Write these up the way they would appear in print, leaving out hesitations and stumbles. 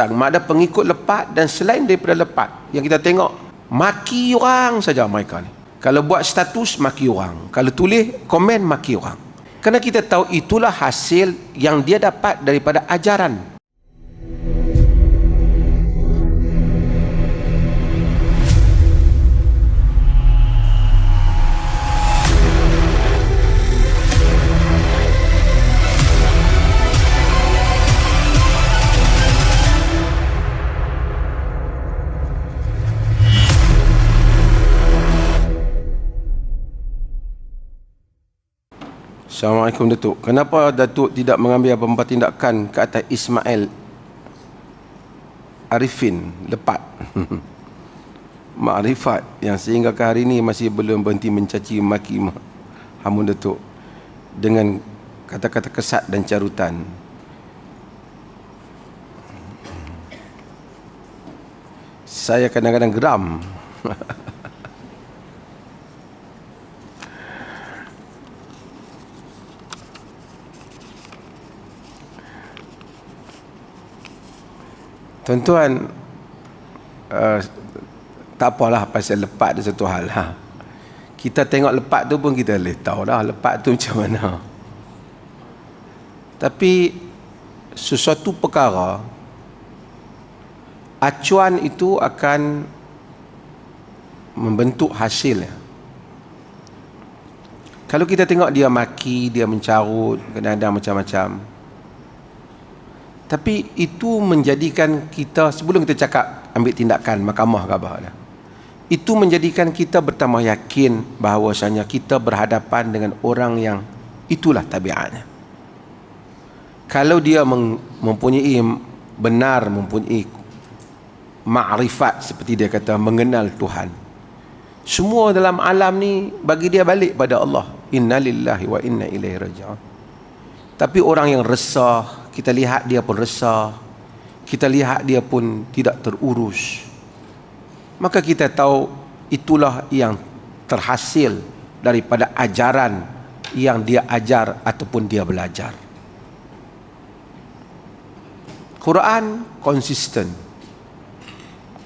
Mak ada pengikut lepat dan selain daripada lepat yang kita tengok maki orang saja mereka ni. Kalau buat status maki orang, kalau tulis komen maki orang. Kerana kita tahu itulah hasil yang dia dapat daripada ajaran. Assalamualaikum Datuk. Kenapa Datuk tidak mengambil apa-apa tindakan ke atas Ismail Arifin lepat Makrifat yang sehingga ke hari ini masih belum berhenti mencaci maki hamun Datuk dengan kata-kata kesat dan carutan. Saya kadang-kadang geram. Tuan-tuan, tak apalah pasal lepat dia satu hal. Kita tengok lepat tu pun kita boleh tahu dah lepat tu macam mana. Tapi sesuatu perkara, acuan itu akan membentuk hasilnya. Kalau kita tengok dia maki, dia mencarut, kadang-kadang macam-macam, tapi itu menjadikan kita, sebelum kita cakap ambil tindakan mahkamah ke apa dah, itu menjadikan kita bertambah yakin bahawasanya kita berhadapan dengan orang yang itulah tabiatnya. Kalau dia mempunyai makrifat, seperti dia kata, mengenal Tuhan, semua dalam alam ni bagi dia balik pada Allah. Inna lillahi wa inna ilaihi raji'un. Tapi orang yang resah, kita lihat dia pun resah, kita lihat dia pun tidak terurus, maka kita tahu itulah yang terhasil daripada ajaran yang dia ajar ataupun dia belajar. Quran konsisten.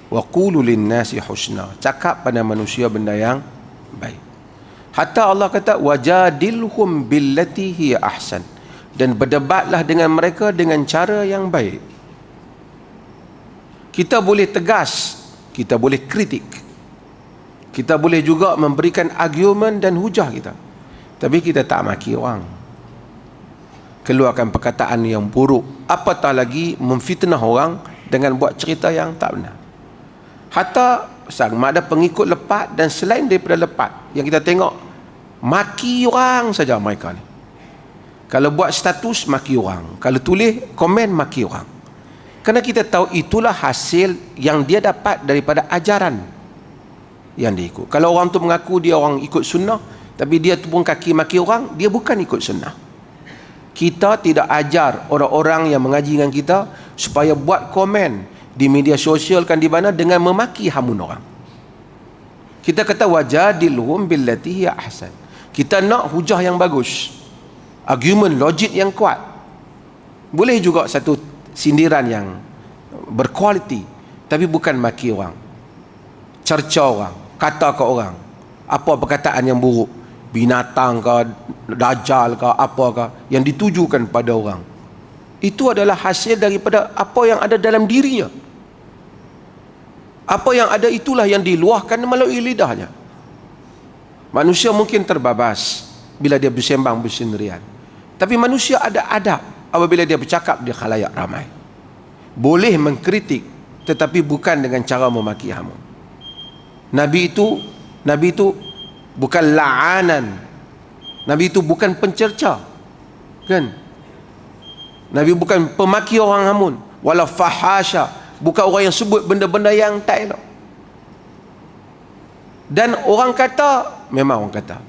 Wa qulu lin-nasi husna, cakap pada manusia benda yang baik. Hatta Allah kata wajadilhum billati hiya ahsan, dan berdebatlah dengan mereka dengan cara yang baik. Kita boleh tegas, kita boleh kritik, kita boleh juga memberikan argumen dan hujah kita, tapi kita tak maki orang, keluarkan perkataan yang buruk, apatah lagi memfitnah orang dengan buat cerita yang tak benar. Hatta sama ada pengikut lepat dan selain daripada lepat yang kita tengok maki orang saja mereka ni. Kalau buat status maki orang, kalau tulis komen maki orang. Kerana kita tahu itulah hasil yang dia dapat daripada ajaran yang dia ikut. Kalau orang tu mengaku dia orang ikut sunnah, tapi dia tu pun kaki maki orang, dia bukan ikut sunnah. Kita tidak ajar orang-orang yang mengaji dengan kita supaya buat komen di media sosial kan di mana dengan memaki hamun orang. Kita kata wajadilhum billati hiya ahsan. Kita nak hujah yang bagus, argumen logik yang kuat. Boleh juga satu sindiran yang berkualiti, tapi bukan maki orang, cerca orang, kata ke orang apa perkataan yang buruk, binatang ke, dajjal ke, apa ke, yang ditujukan pada orang. Itu adalah hasil daripada apa yang ada dalam dirinya. Apa yang ada itulah yang diluahkan melalui lidahnya. Manusia mungkin terbabas bila dia bersembang bersendirian, tapi manusia ada adab apabila dia bercakap di khalayak ramai. Boleh mengkritik, tetapi bukan dengan cara memaki hamun. Nabi itu bukan la'anan. Nabi itu bukan pencerca, kan? Nabi bukan pemaki orang hamun, wala fahasya, bukan orang yang sebut benda-benda yang tak elok. Dan orang kata, memang orang kata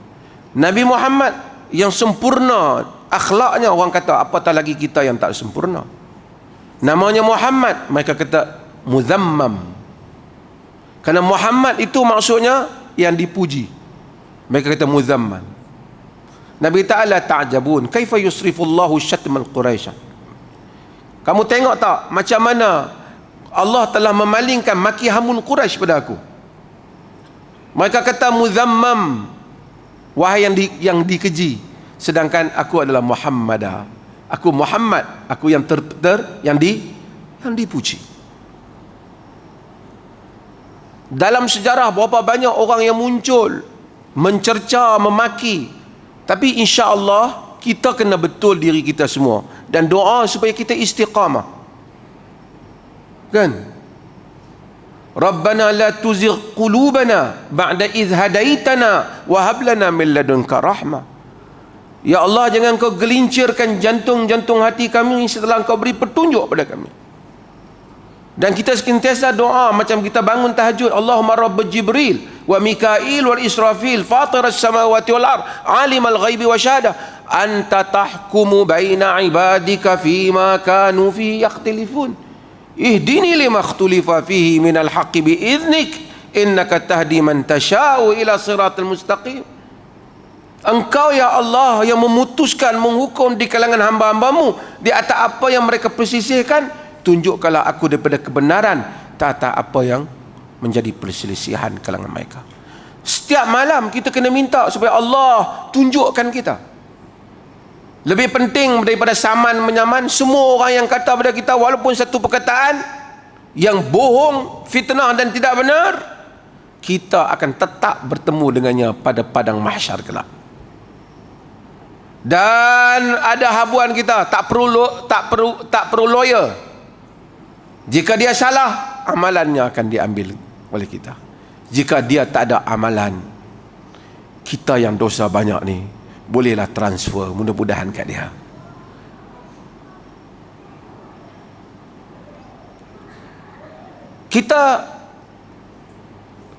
Nabi Muhammad yang sempurna akhlaknya, orang kata apatah lagi kita yang tak sempurna. Namanya Muhammad, mereka kata muzammam. Kerana Muhammad itu maksudnya yang dipuji, mereka kata muzamman. Nabi Ta'ala ta'jabun kaifa yusrifullahu syatmal Quraisy. Kamu tengok tak macam mana Allah telah memalingkan maki hamun Quraisy pada aku. Mereka kata muzammam, wahai yang dikeji, sedangkan aku adalah Muhammadah. Aku Muhammad, aku yang yang dipuji. Dalam sejarah berapa banyak orang yang muncul mencerca, memaki. Tapi insya-Allah kita kena betul diri kita semua dan doa supaya kita istiqamah. Kan? Rabbana la tuzigh qulubana ba'da idh hadaitana wa hab lana min ladunka rahmah. Ya Allah, jangan kau gelincirkan jantung-jantung hati kami setelah kau beri petunjuk pada kami. Dan kita sentiasa doa macam kita bangun tahajud, Allahumma rabb Jibril wa Mikail wal Israfil fatir as-samawati wal ard alimal ghaibi wa syahadah anta tahkumu baina ibadika fima kanu fi yakhtalifun ihdini lima ikhtulifa fihi minal haqqi bi'idhnik innaka tahdi man tasha'u ila siratal mustaqim. Engkau ya Allah yang memutuskan, menghukum di kalangan hamba-hambamu di atas apa yang mereka persisihkan, tunjukkanlah aku daripada kebenaran tak apa yang menjadi perselisihan kalangan mereka. Setiap malam kita kena minta supaya Allah tunjukkan kita. Lebih penting daripada saman menyaman, semua orang yang kata pada kita walaupun satu perkataan yang bohong, fitnah dan tidak benar, kita akan tetap bertemu dengannya pada padang mahsyar kelak. Dan ada habuan kita, tak perlu lawyer. Jika dia salah, amalannya akan diambil oleh kita. Jika dia tak ada amalan, kita yang dosa banyak ni bolehlah transfer, mudah-mudahan kat dia. Kita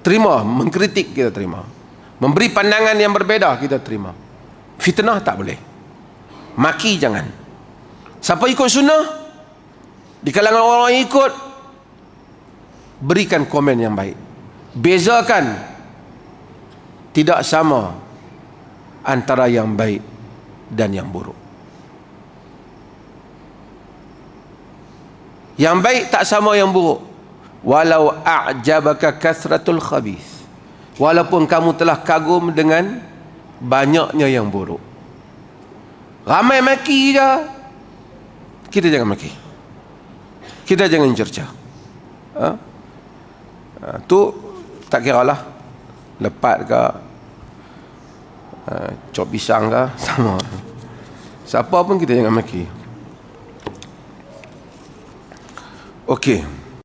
terima, mengkritik kita terima, memberi pandangan yang berbeza kita terima. Fitnah tak boleh, maki jangan. Siapa ikut sunnah, di kalangan orang yang ikut, berikan komen yang baik. Bezakan, tidak sama antara yang baik dan yang buruk. Yang baik tak sama yang buruk. Walau a'jabaka kasratul khabith, walaupun kamu telah kagum dengan banyaknya yang buruk. Ramai maki je, kita jangan maki, kita jangan cerca. Tu tak kira lah lepat ke cop pisang ke, sama. Siapa pun kita jangan maki. Okey.